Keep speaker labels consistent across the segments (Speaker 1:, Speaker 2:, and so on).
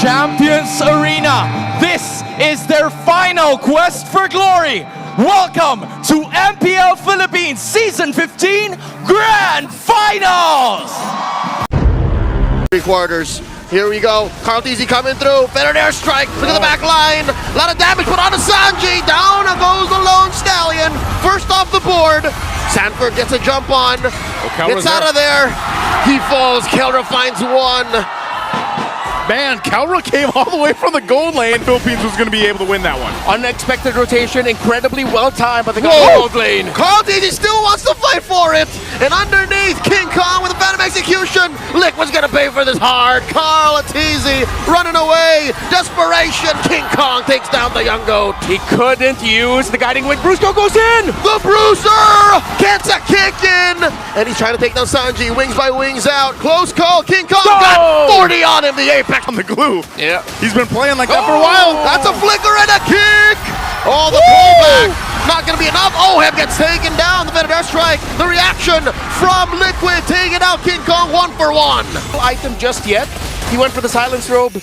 Speaker 1: Champions Arena. This is their final quest for glory. Welcome to MPL Philippines Season 15 Grand Finals!
Speaker 2: Three quarters. Here we go. Karltzy coming through. Better air strike. Look at the back line. A lot of damage put on to Sanji. Down goes the lone stallion. First off the board. Sanford gets a jump on. Gets out of there. He falls. Kelra finds one.
Speaker 3: Man, Kelra came all the way from the gold lane. Philippines was going to be able to win that one.
Speaker 4: Unexpected rotation, incredibly well timed, but they got the gold lane.
Speaker 2: Karltzy still wants to fight for it. And underneath, King Kong with a phantom execution. Liquid's going to pay for this hard. Karltzy running away. Desperation. King Kong takes down the young goat.
Speaker 4: He couldn't use the guiding wind. Brusco goes in.
Speaker 2: The Bruiser gets a kick in. And he's trying to take down Sanji. Wings by wings out. Close call. King Kong got 40 on him. The apex.
Speaker 3: On the glue.
Speaker 2: Yeah.
Speaker 3: He's been playing like that for a while.
Speaker 2: That's a flicker and a kick. Oh, the pullback. Not going to be enough. Oheb gets taken down. The better strike. The reaction from Liquid taking out King Kong 1 for 1.
Speaker 4: Item just yet. He went for the silence robe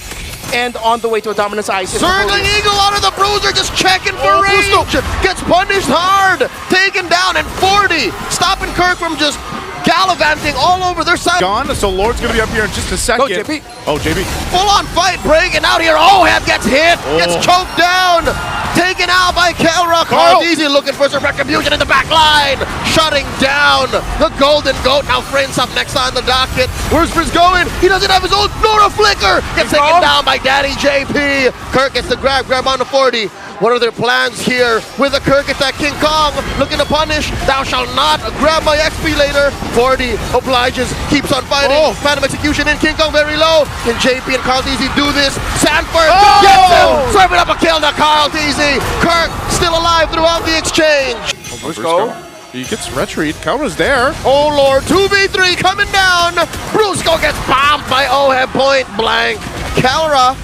Speaker 4: and on the way to a dominance ice.
Speaker 2: Circling Eagle out of the Bruiser, just checking for range. Gets punished hard. Taken down and 40. Stopping Kirk from just gallivanting all over their side.
Speaker 3: Gone, so Lord's going to be up here in just a second.
Speaker 4: Go, JP.
Speaker 3: Oh, JP.
Speaker 2: Full-on fight breaking out here. Oheb gets hit, gets choked down. Taken out by Kelra. Karltzy looking for some retribution in the back line. Shutting down the Golden Goat. Now Friends up next on the docket. Where's Friends going? He doesn't have his own Nora Flicker. Gets taken down by Daddy JP. Kirk gets the grab on the 40. What are their plans here with a Kirk attack? King Kong looking to punish. Thou shalt not grab my XP later. 40 obliges, keeps on fighting. Phantom execution in. King Kong very low. Can JP and Karltzy do this? Sanford gets him. Serving up a kill to Karltzy. Kirk still alive throughout the exchange.
Speaker 3: Brusco. He gets retreat. Kelra's there.
Speaker 2: Oh Lord, 2v3 coming down. Brusco gets bombed by Oheb point blank. Kelra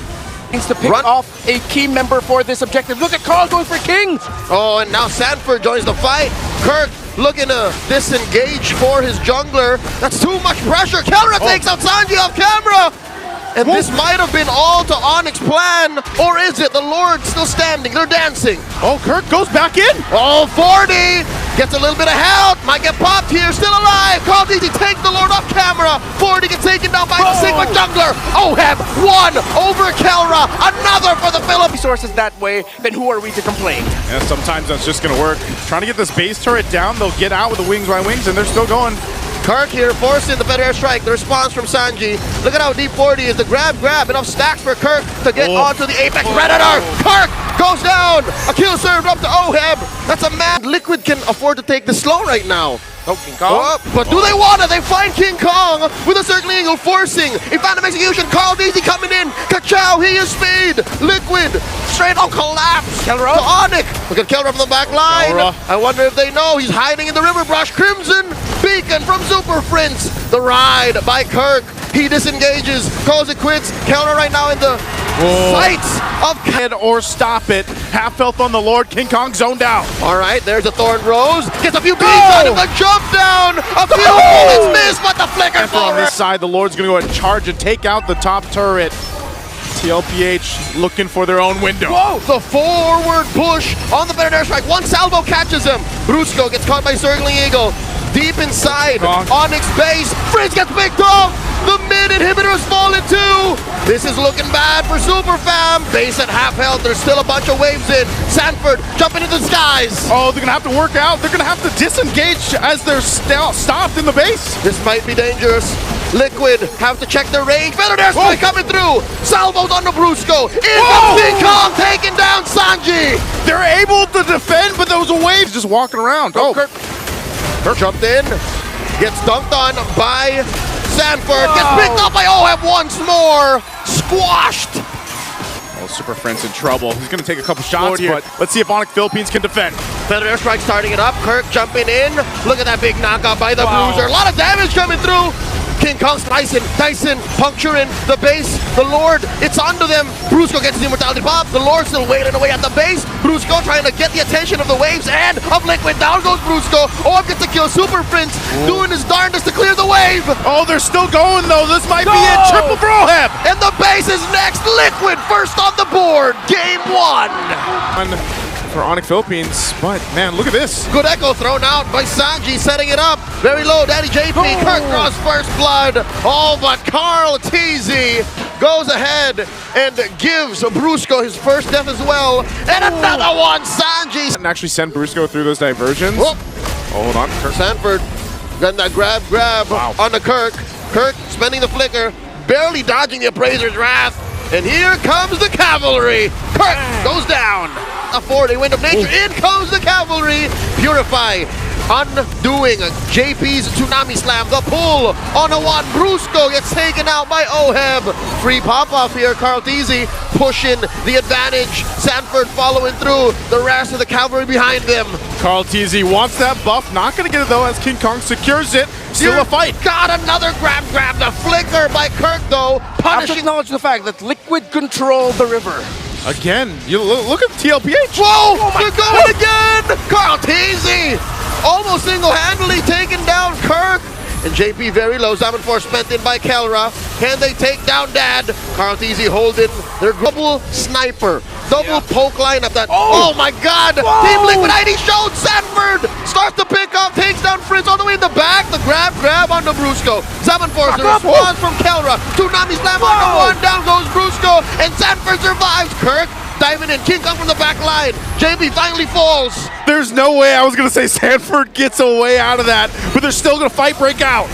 Speaker 4: needs to pick off a key member for this objective. Look at Carl going for King.
Speaker 2: Oh, and now Sanford joins the fight. Kirk looking to disengage for his jungler. That's too much pressure. Kelra takes out Sanji off camera. And this might have been all to Onyx's plan. Or is it? The Lord still standing. They're dancing.
Speaker 3: Oh, Kirk goes back in.
Speaker 2: Oh, 40. Gets a little bit of help. Might get popped here. Still alive. Karltzy takes the Lord off camera. 40 gets taken down by the Sigma jungler. Oheb, 1 over Kelra. Another for the Philippines.
Speaker 4: Resources that way, then who are we to complain?
Speaker 3: Yeah, sometimes that's just going to work. Trying to get this base turret down. They'll get out with the wings by wings, and they're still going.
Speaker 2: Kirk here forcing the better strike. The response from Sanji. Look at how deep 40 is. The grab. Enough stacks for Kirk to get onto the Apex Predator. Kirk goes down. A kill served up to Oheb. That's a man. Liquid can afford to take the slow right now.
Speaker 4: Oh, King Kong.
Speaker 2: But do they want it? They find King Kong with a circling eagle forcing a phantom execution. Karltzy coming in. Kachow, he is speed. Liquid straight on collapse.
Speaker 4: Kelra.
Speaker 2: To Onyx. Look at Kelra from the back line. I wonder if they know he's hiding in the river brush. Crimson Beacon from Super Prince. The ride by Kirk. He disengages, calls it quits. Kelra right now in the sights of
Speaker 3: Or stop it. Half health on the Lord. King Kong zoned out.
Speaker 2: All right, there's a Thorn Rose. Gets a few beats out of the jump down. A few bullets missed, but the flicker
Speaker 3: on this side, the Lord's going to go ahead and charge and take out the top turret. Tlph looking for their own window.
Speaker 2: Whoa! The forward push on the better airstrike. One salvo catches him. Brusco gets caught by Circling Eagle. Deep inside, Onyx base. Frizz gets picked off. The mid inhibitor has fallen too. This is looking bad for Super Fam. Base at half health. There's still a bunch of waves in. Sanford jumping into the skies.
Speaker 3: Oh, they're going to have to work out. They're going to have to disengage as they're stopped in the base.
Speaker 2: This might be dangerous. Liquid have to check their range. Better airstrike coming through. Salvos on the Brusco. In comes King Kong taking down Sanji.
Speaker 3: They're able to defend, but those waves just walking around.
Speaker 2: Kirk jumped in. Gets dunked on by Sanford. Gets picked up by Oheb once more. Squashed.
Speaker 3: Oh, Super Friends in trouble. He's going to take a couple shots, but let's see if Onyx Philippines can defend.
Speaker 2: Feather airstrike starting it up. Kirk jumping in. Look at that big knockout by the Bruiser. A lot of damage coming through. King Kong slicing, Dyson puncturing the base. The Lord, it's onto them. Brusco gets the immortality pop. The Lord still wailing away at the base. Brusco trying to get the attention of the waves and of Liquid. Down goes Brusco. Oheb gets the kill. Super Prince doing his darndest to clear the wave.
Speaker 3: Oh, they're still going though. This might be it. Triple for Oheb.
Speaker 2: And the base is next. Liquid first on the board. Game 1.
Speaker 3: For Onyx Philippines, but man, look at this.
Speaker 2: Good echo thrown out by Sanji, setting it up. Very low, Daddy JP. Kirk draws first blood. Oh, but Karltzy goes ahead and gives Brusco his first death as well. And another one, Sanji.
Speaker 3: And actually send Brusco through those diversions.
Speaker 2: Whoop.
Speaker 3: Oh, hold on. Kirk.
Speaker 2: Sanford, then that grab
Speaker 3: Wow.
Speaker 2: on the Kirk. Kirk spending the flicker, barely dodging the Appraiser's wrath. And here comes the cavalry. Kirk goes down. A 4-day wind of nature. In comes the cavalry. Purify. Undoing JP's Tsunami Slam. The pull on a one. Brusco gets taken out by Oheb. Free pop-off here. Karltzy pushing the advantage. Sanford following through. The rest of the cavalry behind them.
Speaker 3: Karltzy wants that buff. Not going to get it though as King Kong secures it. Still a fight.
Speaker 2: Got another grab. The flicker by Kirk though.
Speaker 4: I have to
Speaker 2: Punishing.
Speaker 4: acknowledge the fact that Liquid control the river.
Speaker 3: Again, you look at Tlph.
Speaker 2: Whoa! They're going again! Karltzy almost single-handedly taking down Kirk. And JP very low. Diamond Force spent in by Kelra. Can they take down Dad? Karltzy holding their double sniper. Double poke lineup. That. Oh my God! Team Liquid ID showed Sanford starts to pick up, takes down Fritz all the way in the back. The grab onto Brusco. Diamond Force, the response from Kelra. Tsunami Slam on the one. Down goes Brusco, and Sanford survives. Kirk diving in. King Kong from the back line. JP finally falls.
Speaker 3: There's no way I was going to say Sanford gets a way out of that, but they're still going to fight break out.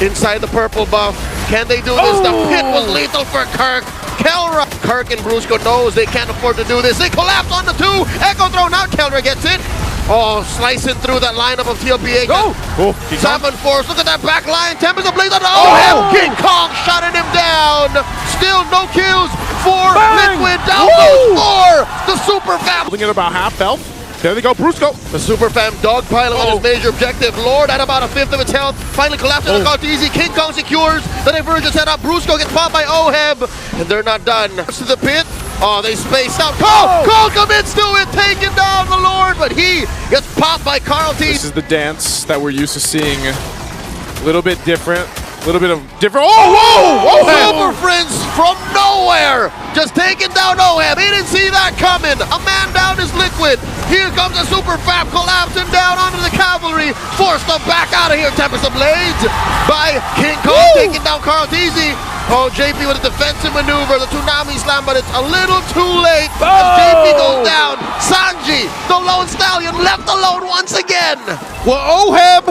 Speaker 2: Inside the purple buff. Can they do this? The pit was lethal for Kirk. Kelra. Kirk and Brusco knows they can't afford to do this. They collapse on the two. Echo thrown out. Kelra gets it. Oh, slicing through that lineup of Tlph. Seven Force. Look at that back line. Tempest ablaze on the Oheb. King Kong shutting him down. Still no kills for Liquid. Down goes 4. The Super Fam.
Speaker 3: Holding it about half health. There they go, Brusco.
Speaker 2: The Super Fam dogpiling on his major objective. Lord at about a fifth of its health. Finally collapsing on Karltzy. King Kong secures the divergence set up. Brusco gets popped by Oheb. And they're not done. To the pit. Oh, they spaced out. Cole commits to it. Taking down the Lord. But he gets popped by Karltzy.
Speaker 3: This is the dance that we're used to seeing. A little bit different. A little bit of different. Oh, whoa!
Speaker 2: Super Prince from nowhere. Just taking down Oheb. He didn't see that coming. A man down is Liquid. Here comes a Super Fab collapsing down onto the cavalry. Forced to back out of here. Tempest Blades by King Kong taking down Karltzy. Oh, JP with a defensive maneuver, the Tsunami Slam, but it's a little too late as JP goes down. Sanji, the lone stallion, left alone once again.
Speaker 3: Well, Oheb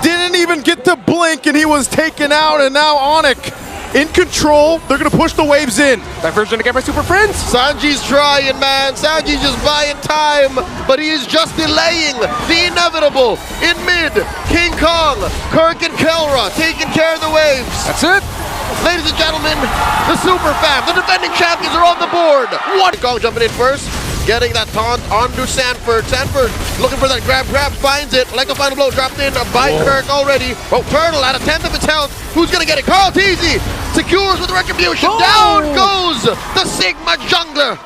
Speaker 3: didn't even get to blink and he was taken out, and now Onyx in control. They're going to push the waves in.
Speaker 4: Diversion again by Super Prince.
Speaker 2: Sanji's trying, man. Sanji's just buying time, but he is just delaying the inevitable. In mid, King Kong, Kirk and Kelra taking care of the waves.
Speaker 4: That's it.
Speaker 2: Ladies and gentlemen, the Super Fam, the defending champions are on the board. One Kong jumping in first, getting that taunt onto Sanford. Sanford looking for that grab, finds it. Like a final blow dropped in by Kirk already. Oh, Turtle at a tenth of its health. Who's gonna get it? Karltzy secures with retribution. Down goes the Sigma jungler.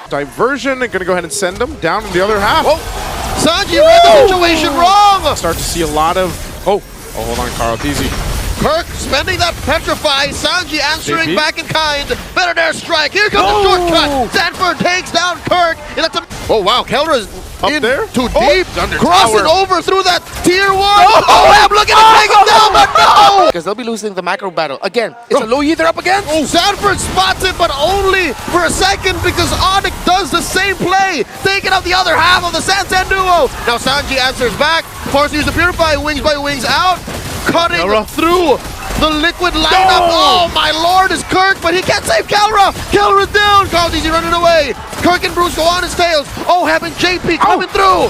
Speaker 3: Diversion, and gonna go ahead and send them down in the other half.
Speaker 2: Oh, Sanji read the situation wrong.
Speaker 3: Start to see a lot of. Oh, hold on, Karltzy.
Speaker 2: Kirk spending that petrify. Sanji answering
Speaker 3: JP?
Speaker 2: back in kind. Better dare strike. Here comes the shortcut. Sanford takes down Kirk. Oh wow, Kelra's
Speaker 3: Up
Speaker 2: in
Speaker 3: there?
Speaker 2: too deep.
Speaker 3: Under
Speaker 2: Crossing
Speaker 3: tower.
Speaker 2: over through that tier 1. I'm looking to take him down, but no!
Speaker 4: Because they'll be losing the macro battle. Again, it's a low ether up again.
Speaker 2: Sanford spots it, but only for a second because Onyx does the same play, taking out the other half of the Sansan duo. Now Sanji answers back, forces use the Purify, wings by wings out, cutting through the Liquid lineup. Oh my lord, is Kirk, but he can't save Kelra. Kelra's down. Karltzy running away. Kirk and Bruce go on his tails. Oheb and JP coming through.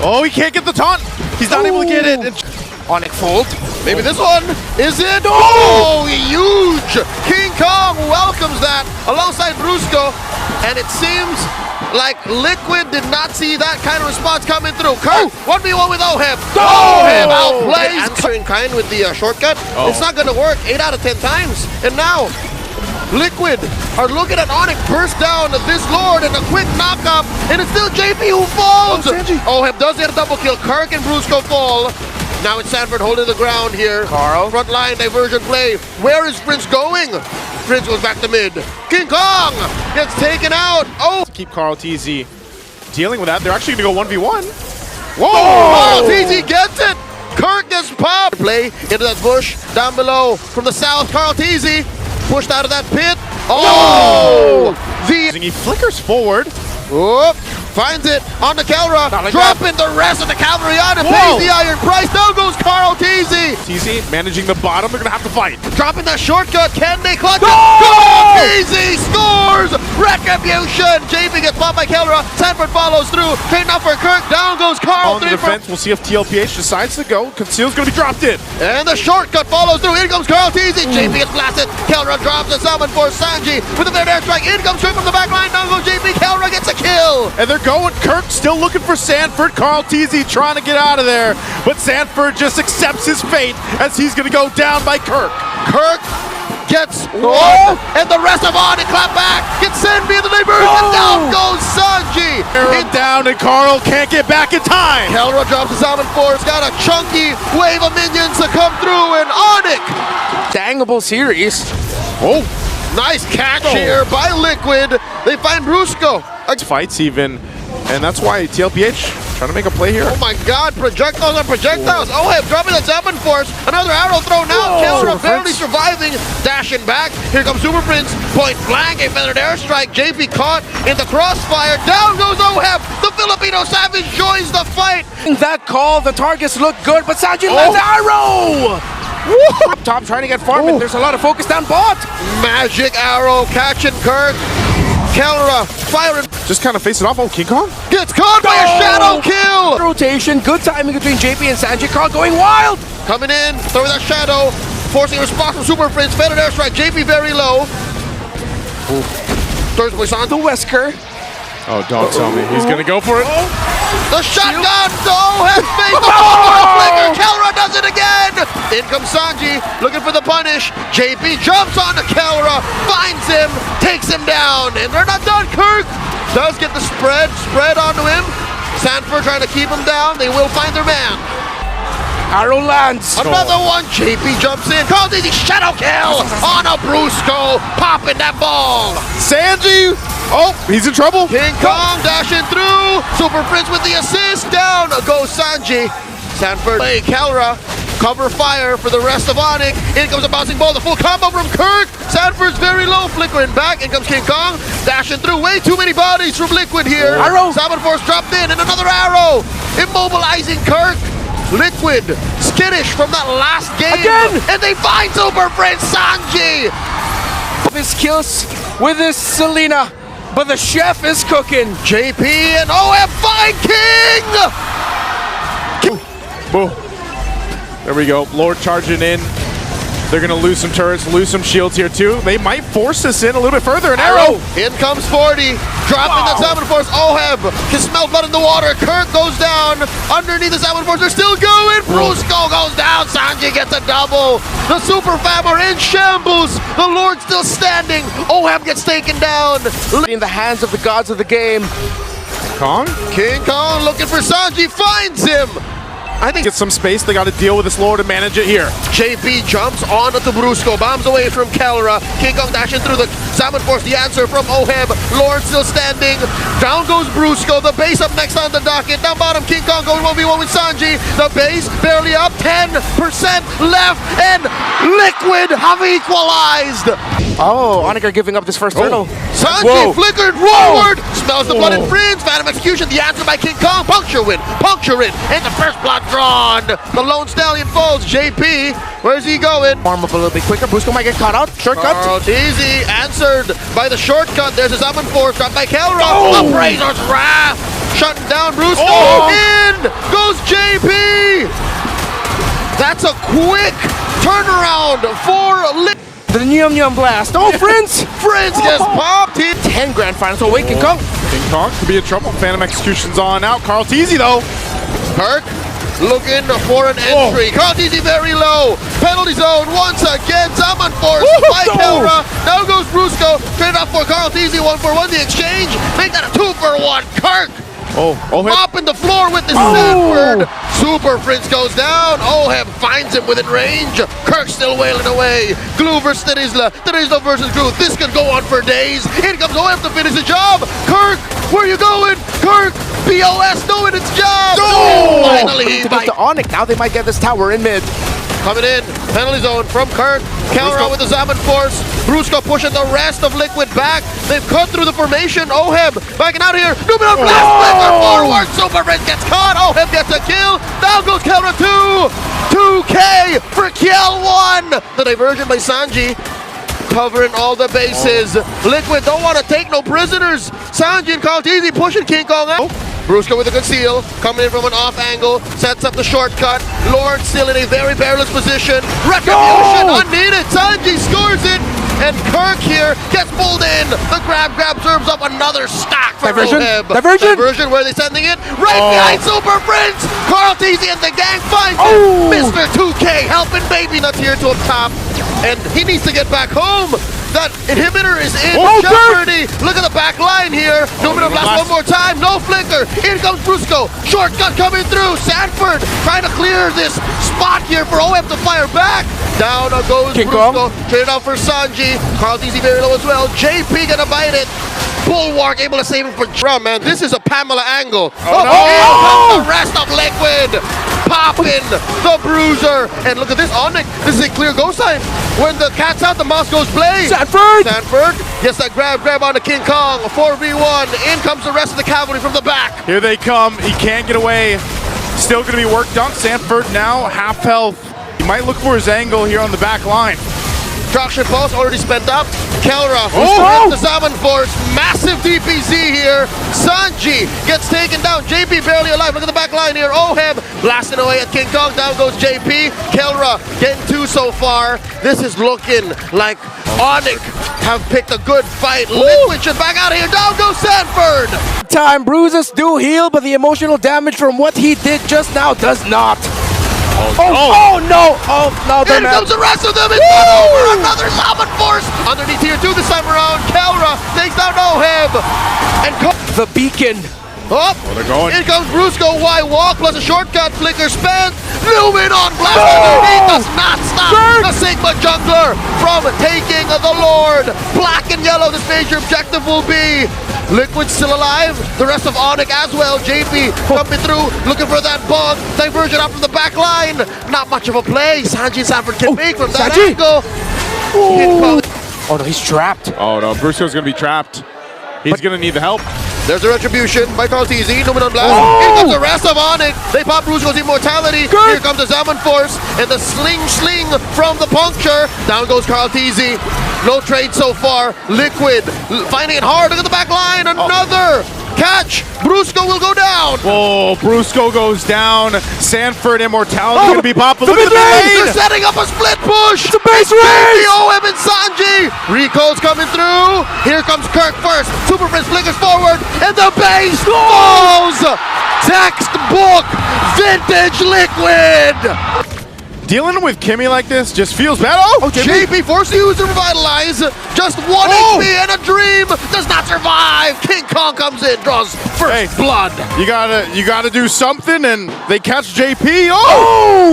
Speaker 3: Oh, he can't get the taunt. He's not able to get it.
Speaker 4: Onyx fold.
Speaker 2: Maybe this one is it. Oh, huge. King Kong welcomes that alongside Brusco. And it seems like Liquid did not see that kind of response coming through. Kirk, 1v1 with Oheb. Oheb outplays. Answering kind with the shortcut. It's not going to work 8 out of 10 times. And now, Liquid are looking at Onyx burst down this Lord and a quick knock-up, and it's still JP who falls. Oheb does get a double kill. Kirk and Brusco fall. Now it's Sanford holding the ground here.
Speaker 4: Karl.
Speaker 2: Front line diversion play. Where is Prince going? Prince goes back to mid. King Kong gets taken out. Oh!
Speaker 3: Keep Karltzy dealing with that. They're actually going to go 1v1.
Speaker 2: Whoa! Karltzy gets it! Kirk gets popped. Play into that bush down below from the south. Karltzy pushed out of that pit. Oh!
Speaker 3: He flickers forward.
Speaker 2: Whoop. Finds it on the Kelra, dropping the rest of the cavalry on it, pays the iron price. Down goes Karltzy.
Speaker 3: TZ managing the bottom, they're gonna have to fight.
Speaker 2: Dropping that shortcut, can they clutch it? Karltzy scores! Retribution! JP gets popped by Kelra, Sanford follows through, trading up for Kirk, down goes Karl.
Speaker 3: On the defense, we'll see if Tlph decides to go. Conceal's gonna be dropped in.
Speaker 2: And the shortcut follows through, in comes Karltzy, JP gets blasted, Kelra drops the summon for Sanji with a fair airstrike, in comes straight from the back line, down goes JP, Kelra gets a kill.
Speaker 3: And they're going. Kirk still looking for Sanford. Karltzy trying to get out of there, but Sanford just accepts his fate as he's going to go down by Kirk.
Speaker 2: Kirk gets one, and the rest of on and clap back. Gets sent via the diversion. Down goes Sanji.
Speaker 3: Arrow down, and Karl can't get back in time.
Speaker 2: Kelra drops the Salmon Force. Got a chunky wave of minions to come through, and Onyx.
Speaker 4: Dangable series.
Speaker 3: Oh,
Speaker 2: nice catch here by Liquid. They find Brusco.
Speaker 3: Fights even, and that's why Tlph trying to make a play here.
Speaker 2: Oh my god, projectiles on projectiles. Oheb dropping the Salmon Force. Another arrow thrown out. Kelra barely surviving. Dashing back. Here comes Super Prince. Point blank. A feathered airstrike. JP caught in the crossfire. Down goes Oheb. The Filipino Savage joins the fight.
Speaker 4: That call, the targets look good, but Sanji lands arrow! Up top trying to get farmed. There's a lot of focus down bot.
Speaker 2: Magic arrow catching Kirk. Kelra firing.
Speaker 3: Just kind of face it off. Oh, King Kong
Speaker 2: gets caught by a shadow kill.
Speaker 4: Rotation, good timing between JP and Sanji. Karl going wild.
Speaker 2: Coming in, throwing that shadow, forcing a response from Super Prince. Feathered airstrike. JP very low. Third place on
Speaker 4: the Wesker.
Speaker 3: Oh, don't tell me he's gonna go for it.
Speaker 2: The shotgun. Oh, has made the flicker. Kelra does it again. In comes Sanji, looking for the punish. JP jumps on to Kelra, finds him, takes him down, and they're not done. Kirk does get the spread onto him. Sanford trying to keep him down. They will find their man.
Speaker 4: Arrow lands.
Speaker 2: Another one. JP jumps in. Karltzy shadow kill on a Brusco, popping that ball.
Speaker 3: Sanji. Oh, he's in trouble.
Speaker 2: King Kong dashing through. Super Prince with the assist. Down goes Sanji. Sanford play Kelra. Cover fire for the rest of Onyx. In comes a bouncing ball. The full combo from Kirk. Sanford's very low. Flickering back. In comes King Kong. Dashing through. Way too many bodies from Liquid here.
Speaker 4: Arrow.
Speaker 2: Salmon Force dropped in. And another arrow. Immobilizing Kirk. Liquid skittish from that last game.
Speaker 4: Again.
Speaker 2: And they find Super Prince Sanji.
Speaker 4: His kills with this Selena. But the chef is cooking.
Speaker 2: JP and Oheb find King!
Speaker 3: Boom. There we go. Lord charging in. They're going to lose some turrets, lose some shields here too. They might force this in a little bit further. An arrow.
Speaker 2: In comes 40. Dropping the Salmon Force. Oheb can smell blood in the water. Kirk goes down. Underneath the Salmon Force, they're still going. Brusco goes down. Sanji gets a double. The Super Fam are in shambles. The Lord still standing. Oheb gets taken down.
Speaker 4: In the hands of the gods of the game.
Speaker 3: Kong?
Speaker 2: King Kong looking for Sanji. Finds him.
Speaker 3: I think it's some space. They got to deal with this Lord and manage it here.
Speaker 2: JP jumps on to Brusco, bombs away from Kelra. King Kong dashing through the Salmon Force. The answer from Oheb. Lord still standing. Down goes Brusco. The base up next on the docket. Down bottom, King Kong going 1v1 with Sanji. The base barely up. 10% left, and Liquid have equalized.
Speaker 4: Oh, Onyx are giving up this first turtle.
Speaker 2: Sanji flickered forward. Smells the blood and freeze. Phantom execution. The answer by King Kong. Puncture it. And the first blood drawn. The Lone Stallion falls. JP, where's he going?
Speaker 4: Arm up a little bit quicker. Brusco might get caught out. Shortcut.
Speaker 2: Karltzy answered by the shortcut. There's a Salmon Force dropped by Kelra. Appraiser's Wrath. Shutting down Brusco. In goes JP. That's a quick turnaround for Liquid.
Speaker 4: The Nyum Nyum Blast. Oh, Prince!
Speaker 2: Prince gets popped.
Speaker 4: 10 and Grand Final. So wait, King Kong.
Speaker 3: King Kong could be in trouble. Phantom Execution's on out. Karltzy though.
Speaker 2: Kirk looking for an entry. Karltzy very low. Penalty zone once again. Zaman forced by Kelra. Now goes Brusco. Trade up for Karltzy. 1-for-1 the exchange. Make that a 2-for-1. Kirk.
Speaker 3: Oheb.
Speaker 2: Mopping the floor with the Sanford. Super Prince goes down. Oheb finds him within range. Kirk still wailing away. Glue versus Terizla. Terizla versus Glue. This could go on for days. Here comes Oheb to finish the job. Kirk, where you going? Kirk, BOS doing its job. Finally,
Speaker 4: To get to Onyx. Now they might get this tower in mid.
Speaker 2: coming in. Penalty zone from Kirk. Kelra with the Zaman force. Brusco pushing the rest of Liquid back. They've cut through the formation. Oheb backing out here. Numinal blast flicker forward. Super Red gets caught. Oheb gets a kill. Down goes Kelra 2. 2K for Kiel 1. The diversion by Sanji. Covering all the bases. Liquid don't want to take no prisoners. Sanji and Karltzy pushing King Kong out. Brusco with a good seal, coming in from an off angle, sets up the shortcut. Lord still in a very perilous position. Retribution unneeded. Sanji scores it, and Kirk here gets pulled in. The grab serves up another stack for Oheb. Diversion, where are they sending it? Right behind Super Prince. Karltzy and the gang finds him. Mr. 2K helping Baby Nuts here to up top, and he needs to get back home. That inhibitor is in jeopardy. Look at the back line here. Numinal blast one more time. No flicker. In comes Brusco. Shortcut coming through. Sanford trying to clear this spot here for Oheb to fire back. Down goes Brusco. Traded out for Sanji. Karltzy very low as well. JP gonna bite it. Bulwark able to save him for drum, man. This is a Pamela angle. Here comes the rest of Liquid. Popping the bruiser. And look at this. Onyx. This is a clear go sign. When the cat's out, the mouse goes play. Sanford gets that grab on the King Kong. 4v1. In comes the rest of the cavalry from the back.
Speaker 3: Here they come. He can't get away. Still going to be worked on. Sanford now half health. He might look for his angle here on the back line.
Speaker 2: Traction pulse already spent up. Kelra with the Zaman force. Massive DPZ here. Sanji gets taken down. JP barely alive. Look at the back line here. Oheb blasting away at King Kong. Down goes JP. Kelra getting 2 so far. This is looking like Onyx have picked a good fight. Liquid should back out of here. Down goes Sanford.
Speaker 4: Time bruises do heal, but the emotional damage from what he did just now does not. No!
Speaker 2: Here comes the rest of them. It's not over. Another Zaman force underneath here 2 this time around. Kelra takes down Oheb. And
Speaker 4: the beacon.
Speaker 3: They're going.
Speaker 2: In comes Brusco. Why walk plus a shortcut flicker spent. Lumen on blast underneath does not stop the Sigma jungler from taking the Lord. Black and yellow. This major objective will be. Liquid still alive. The rest of Onyx as well. JP coming through, looking for that bug. Diversion up from the back line. Not much of a play. Sanji and Sanford can make from that angle.
Speaker 4: Oh no, he's trapped.
Speaker 3: Oh no, Brusco's going to be trapped. He's going to need the help.
Speaker 2: There's a retribution by Karltzy. Numinal blast. Here comes the rest of Onyx. They pop Brusco's immortality. Here comes the Zaman force and the sling from the puncture. Down goes Karltzy. No trade so far. Liquid finding it hard. Look at the back line. Another catch. Brusco will go down.
Speaker 3: Brusco goes down. Sanford immortality going to be popping. Look at the
Speaker 2: lane. They're setting up a split push.
Speaker 4: It's a base race.
Speaker 2: Oheb and Sanji. Rico's coming through. Here comes Kirk first. Super Prince flickers forward. And the base falls. Textbook vintage Liquid.
Speaker 3: Dealing with Kimmy like this just feels bad.
Speaker 2: JP forced to use the revitalize. Just 1 HP and a dream does not survive. King Kong comes in, draws first blood.
Speaker 3: You gotta do something, and they catch JP.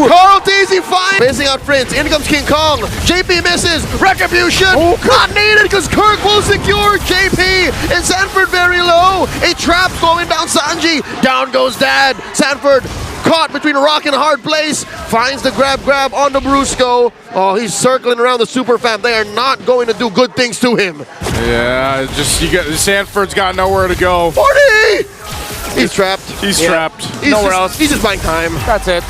Speaker 2: Karltzy fine. Facing out Prince. In comes King Kong. JP misses. Retribution. Not needed because Kirk will secure JP. And Sanford very low. A trap going down Sanji. Down goes Dad. Sanford caught between a rock and a hard place. Finds the grab on the Brusco. Oh, he's circling around the super fam. They are not going to do good things to him.
Speaker 3: Yeah, Sanford's got nowhere to go.
Speaker 2: 40! He's trapped.
Speaker 3: He's trapped.
Speaker 4: Nowhere else.
Speaker 2: He's just buying time.
Speaker 4: That's it.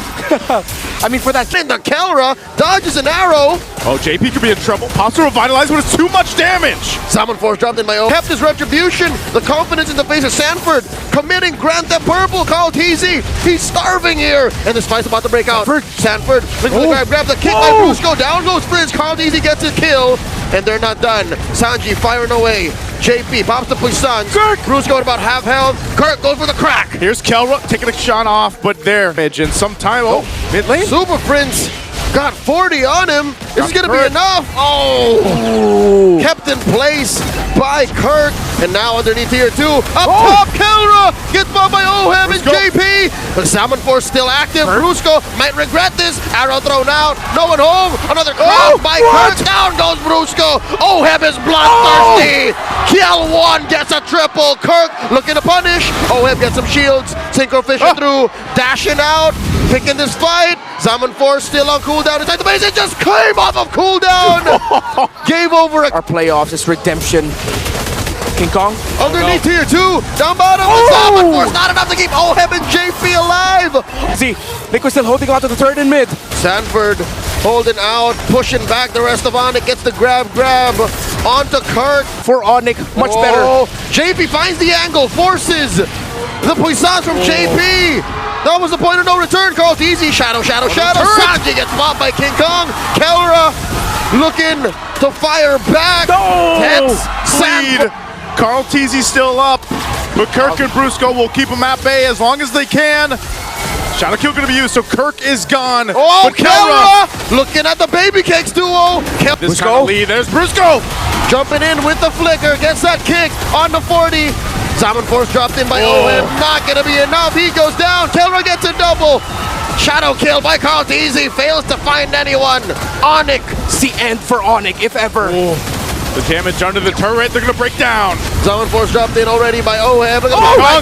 Speaker 4: I mean, for that.
Speaker 2: And the Kelra dodges an arrow.
Speaker 3: JP could be in trouble. Pops to revitalize, but it's too much damage.
Speaker 2: Zaman force dropped in by Oheb. Kept his retribution. The confidence in the face of Sanford. Committing Grant Theft Purple. Karltzy. He's starving here. And this fight's about to break out. Sanford. Grab the kick by Brusco. Down goes Prince. Karltzy gets his kill. and they're not done. Sanji firing away. JP pops the puissance. Brusco at about half health. Kirk goes for the crack.
Speaker 3: Here's Kelra taking a shot off, but there, Midge, in some time. Oh, mid lane.
Speaker 2: Super Prince got 40 on him. Is this going to be enough? Kept in place by Kirk. And now underneath here too. Up top, Kelra gets bombed by Oheb and JP. The Salmon Force still active. Brusco might regret this. Arrow thrown out. No one home. Another crowd by Kirk. Down goes Brusco. Oheb is bloodthirsty. Kill one gets a triple. Kirk looking to punish. Oheb gets some shields. Synchro fishing through. Dashing out. Picking this fight. Salmon Force still on cooldown inside the base. It just came off of cooldown. Game over.
Speaker 4: Our playoffs is redemption. King Kong.
Speaker 2: Underneath here too. Down bottom. The Salmon Force not enough to keep Oheb and JP alive.
Speaker 4: See, Liquid still holding on to the third and mid.
Speaker 2: Sanford holding out, pushing back the rest of Onyx. Gets the grab onto Kirk.
Speaker 4: For Onyx, much better.
Speaker 2: JP finds the angle, forces the puissance from JP. That was the point of no return. Karltzy, shadow. Sanji gets mobbed by King Kong. Kelra looking to fire back.
Speaker 3: Lead. Karltzy still up, but Kirk and Brusco will keep him at bay as long as they can. Shadow kill going to be used, so Kirk is gone.
Speaker 2: But Kelra looking at the baby cakes duo.
Speaker 3: This kind of lead. There's Brusco
Speaker 2: jumping in with the flicker, gets that kick on the 40. Salmon Force dropped in by Oheb. Not gonna be enough. He goes down. Kelra gets a double. Shadow kill by Karltzy. Fails to find anyone. Onyx.
Speaker 4: It's the end for Onyx, if ever.
Speaker 3: The damage under the turret, they're gonna break down.
Speaker 2: Salmon Force dropped in already by Oheb.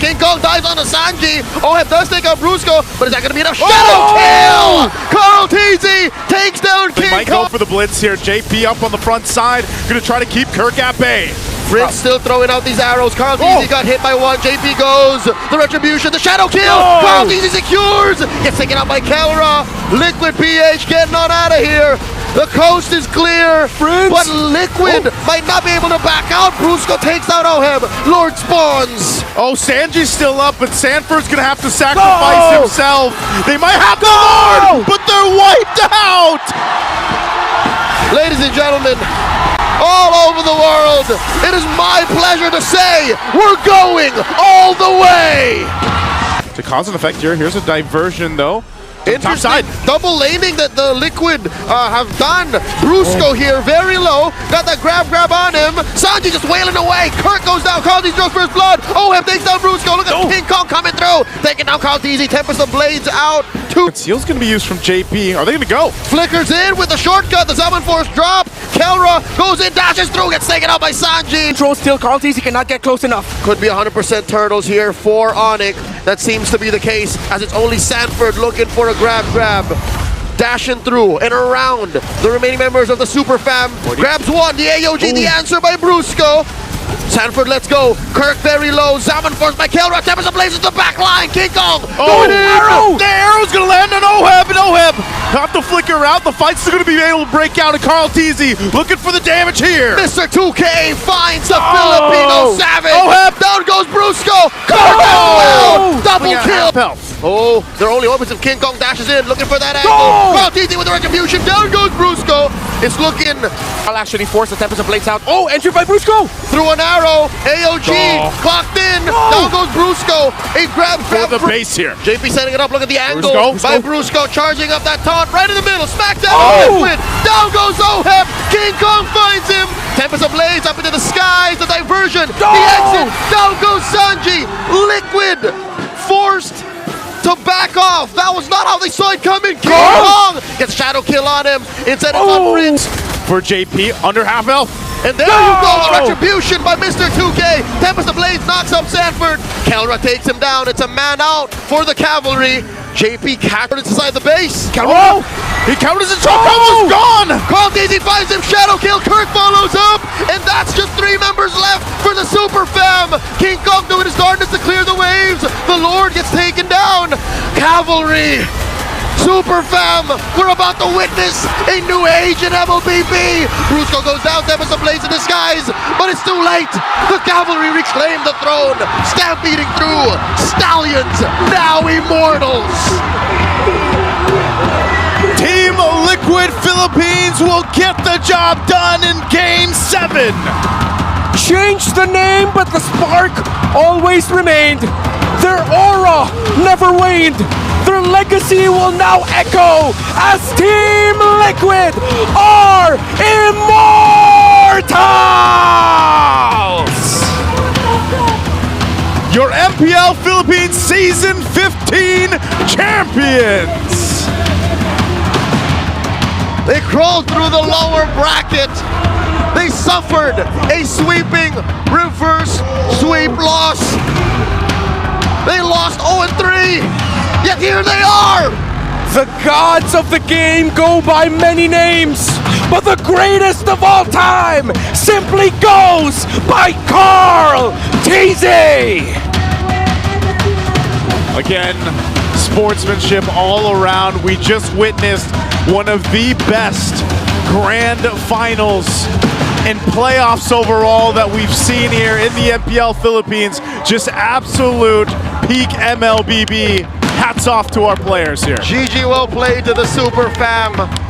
Speaker 2: King Kong dives on the Sanji. Oheb does take out Brusco, but is that gonna be enough? Shadow kill! Karltzy takes down King Kong.
Speaker 3: They might go for the blitz here. JP up on the front side, gonna try to keep Kirk at bay.
Speaker 2: Prince still throwing out these arrows. Karltzy got hit by one. JP goes. The retribution. The shadow kill. Karltzy secures. Gets taken out by Kelra. Liquid PH getting on out of here. The coast is clear. But Liquid might not be able to back out. Brusco takes out Oheb. Lord spawns.
Speaker 3: Sanji's still up, but Sanford's gonna have to sacrifice himself. They might have the Lord, but they're wiped out.
Speaker 2: Ladies and gentlemen, all over the world, it is my pleasure to say we're going all the way.
Speaker 3: To cause an effect here, here's a diversion though. Top side.
Speaker 2: Double laning that the Liquid have done. Brusco here, very low. Got that grab on him. Sanji just wailing away. Kirk goes down. Karltzy draws first blood. Oheb takes down Brusco. Look at King Kong coming through. Taking down Karltzy. Tempest of Blades out.
Speaker 3: Seal's going to be used from JP. Are they going to go?
Speaker 2: Flickers in with the shortcut. The Salmon Force drop. Kelra goes in, dashes through, gets taken out by Sanji.
Speaker 4: Controls still Karltzy. He cannot get close enough.
Speaker 2: Could be 100% turtles here for Onyx. That seems to be the case, as it's only Sanford looking for a grab. Dashing through and around the remaining members of the Super Fam. Grabs one, the AOG, the answer by Brusco. Sanford lets go. Kirk very low. Salmon Force by Kelra. Tempest blazes the back line. King Kong going in.
Speaker 3: The arrow's going to land on Oheb, and Oheb have to flicker out. The fight's still going to be able to break out. And Karltzy looking for the damage here.
Speaker 2: Mr. 2K finds the Filipino savage.
Speaker 3: Oheb.
Speaker 2: Down goes Brusco. Kirk as well. Double kill. They're only opens if King Kong dashes in, looking for that angle. Karltzy with the retribution. Down goes Brusco. It's looking.
Speaker 4: I'll actually force the Tempest of Blades out. Entry by Brusco.
Speaker 2: Through an arrow. AOG clocked in. Down goes Brusco. A grab
Speaker 3: for the base here.
Speaker 2: JP setting it up. Look at the angle by Brusco, charging up that taunt right in the middle. Smackdown. Liquid. Down goes Oheb. King Kong finds him. Tempest of Blades up into the skies. The diversion. The exit. Down goes Sanji. Liquid forced to back off. That was not how they saw it coming. King Kong gets shadow kill on him. Instead it's on Prince.
Speaker 3: For JP, under half health.
Speaker 2: And there you go, the retribution by Mr. 2K. Tempest of Blades knocks up Sanford. Kelra takes him down. It's a man out for the cavalry. JP captured inside the base.
Speaker 3: He counters his choke, almost gone.
Speaker 2: Karltzy finds him, shadow kill. Kirk follows up, and that's just 3 members left for the Super Fam. King Kong doing his darndest to clear the waves. The Lord gets taken down. Cavalry. Super Fam, we're about to witness a new age in MLBB. Brusco goes down, Tempest of Blades in disguise, but it's too late. The cavalry reclaim the throne, stampeding through. Stallions, now immortals.
Speaker 3: Team Liquid Liquid Philippines will get the job done in Game 7.
Speaker 4: Changed the name, but the spark always remained. Their aura never waned. Their legacy will now echo as Team Liquid are immortals!
Speaker 3: Your MPL Philippines Season 15 champions!
Speaker 2: They crawled through the lower bracket. They suffered a sweeping reverse sweep loss. They lost 0-3, yet here they are!
Speaker 4: The gods of the game go by many names, but the greatest of all time simply goes by Karltzy!
Speaker 3: Again, sportsmanship all around. We just witnessed one of the best grand finals and playoffs overall that we've seen here in the MPL Philippines. Just absolute peak MLBB. Hats off to our players here.
Speaker 2: GG well played to the Super Fam.